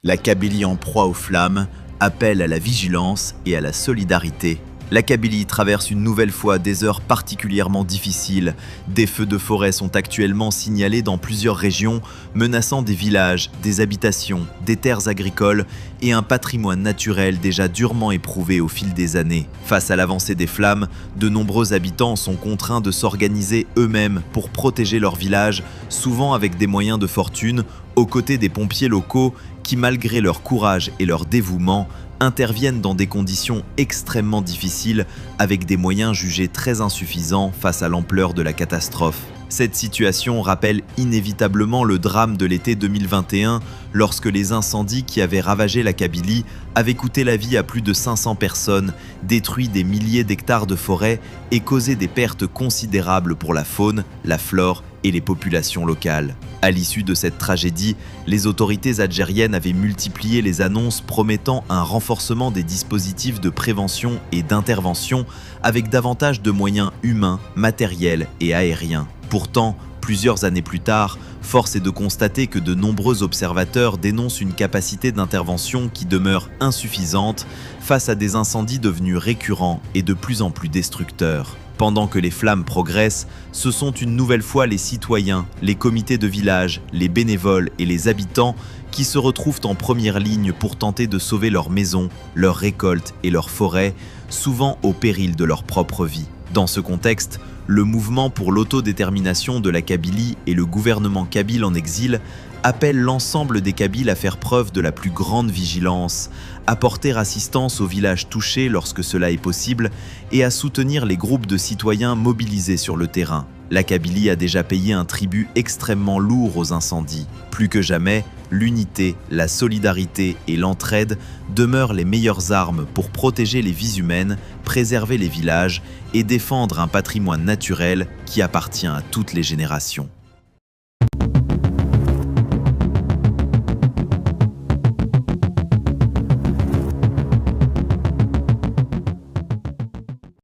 La Kabylie en proie aux flammes appelle à la vigilance et à la solidarité. La Kabylie traverse une nouvelle fois des heures particulièrement difficiles. Des feux de forêt sont actuellement signalés dans plusieurs régions, menaçant des villages, des habitations, des terres agricoles et un patrimoine naturel déjà durement éprouvé au fil des années. Face à l'avancée des flammes, de nombreux habitants sont contraints de s'organiser eux-mêmes pour protéger leur village, souvent avec des moyens de fortune, aux côtés des pompiers locaux qui, malgré leur courage et leur dévouement, interviennent dans des conditions extrêmement difficiles avec des moyens jugés très insuffisants face à l'ampleur de la catastrophe. Cette situation rappelle inévitablement le drame de l'été 2021 lorsque les incendies qui avaient ravagé la Kabylie avaient coûté la vie à plus de 500 personnes, détruit des milliers d'hectares de forêt et causé des pertes considérables pour la faune, la flore et les populations locales. À l'issue de cette tragédie, les autorités algériennes avaient multiplié les annonces promettant un renforcement des dispositifs de prévention et d'intervention avec davantage de moyens humains, matériels et aériens. Pourtant, plusieurs années plus tard, force est de constater que de nombreux observateurs dénoncent une capacité d'intervention qui demeure insuffisante face à des incendies devenus récurrents et de plus en plus destructeurs. Pendant que les flammes progressent, ce sont une nouvelle fois les citoyens, les comités de village, les bénévoles et les habitants qui se retrouvent en première ligne pour tenter de sauver leurs maisons, leurs récoltes et leurs forêts, souvent au péril de leur propre vie. Dans ce contexte, le mouvement pour l'autodétermination de la Kabylie et le gouvernement kabyle en exil appellent l'ensemble des Kabyles à faire preuve de la plus grande vigilance, à porter assistance aux villages touchés lorsque cela est possible et à soutenir les groupes de citoyens mobilisés sur le terrain. La Kabylie a déjà payé un tribut extrêmement lourd aux incendies. Plus que jamais, l'unité, la solidarité et l'entraide demeurent les meilleures armes pour protéger les vies humaines, préserver les villages et défendre un patrimoine naturel qui appartient à toutes les générations.